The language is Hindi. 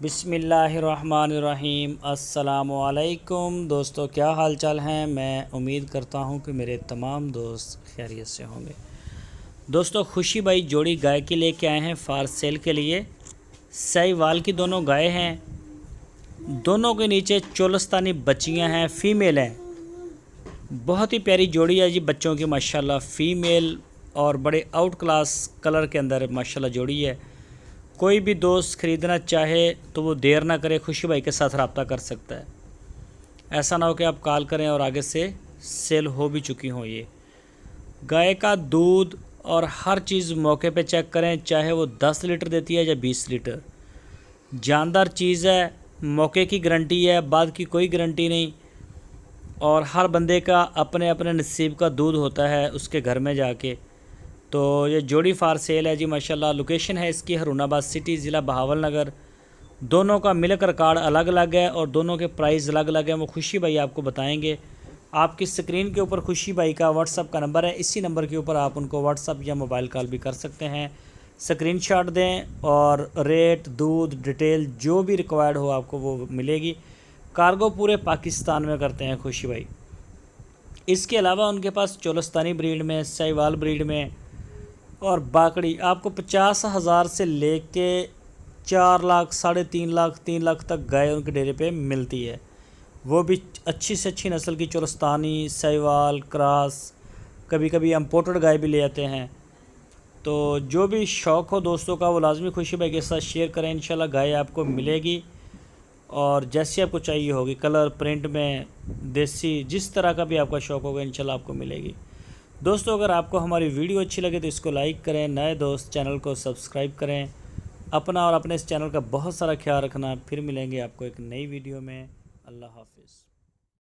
बिस्मिल्लाहिर्रहमानिर्रहीम। अस्सलामुअलैकुम दोस्तों, क्या हाल चाल हैं। मैं उम्मीद करता हूं कि मेरे तमाम दोस्त खैरियत से होंगे। दोस्तों, खुशी भाई जोड़ी गाय के लेके आए हैं फार सेल के लिए। साहिवाल की दोनों गाय हैं, दोनों के नीचे चोलस्तानी बच्चियां हैं, फीमेल हैं। बहुत ही प्यारी जोड़ी है जी बच्चों की माशाल्लाह। फ़ीमेल और बड़े आउट क्लास कलर के अंदर माशाल्लाह जोड़ी है। कोई भी दोस्त ख़रीदना चाहे तो वो देर ना करे, खुशी भाई के साथ रब्ता कर सकता है। ऐसा ना हो कि आप कॉल करें और आगे से सेल हो भी चुकी हो। ये गाय का दूध और हर चीज़ मौके पे चेक करें, चाहे वो 10 लीटर देती है या 20 लीटर। जानदार चीज़ है, मौके की गारंटी है, बाद की कोई गारंटी नहीं। और हर बंदे का अपने अपने नसीब का दूध होता है उसके घर में जाके। तो ये जोड़ी फार सेल है जी माशाल्लाह। लोकेशन है इसकी हरूनाबाद सिटी, ज़िला बहावलनगर। दोनों का मिल्क रिकॉर्ड अलग अलग है और दोनों के प्राइस अलग अलग हैं। वो खुशी भाई आपको बताएंगे। आपकी स्क्रीन के ऊपर खुशी भाई का व्हाट्सअप का नंबर है, इसी नंबर के ऊपर आप उनको व्हाट्सअप या मोबाइल कॉल भी कर सकते हैं। स्क्रीनशॉट दें और रेट, दूध, डिटेल जो भी रिक्वायर्ड हो आपको वो मिलेगी। कार्गो पूरे पाकिस्तान में करते हैं खुशी भाई। इसके अलावा उनके पास चोलस्तानी ब्रीड में, साहिवाल ब्रीड में और बाकड़ी आपको 50,000 से लेके 4 लाख, 3.5 लाख, 3 लाख तक गाय उनके डेरे पे मिलती है। वो भी अच्छी से अच्छी नस्ल की चोलस्तानी, साहिवाल, क्रॉस, कभी कभी इम्पोर्टेड गाय भी ले आते हैं। तो जो भी शौक़ हो दोस्तों का वो लाजमी खुशी भाई के साथ शेयर करें। इंशाल्लाह गाय आपको मिलेगी और जैसी आपको चाहिए होगी, कलर, प्रिंट में, देसी, जिस तरह का भी आपका शौक़ होगा इंशाल्लाह आपको मिलेगी। दोस्तों, अगर आपको हमारी वीडियो अच्छी लगे तो इसको लाइक करें, नए दोस्त चैनल को सब्सक्राइब करें। अपना और अपने इस चैनल का बहुत सारा ख्याल रखना। फिर मिलेंगे आपको एक नई वीडियो में। अल्लाह हाफिज़।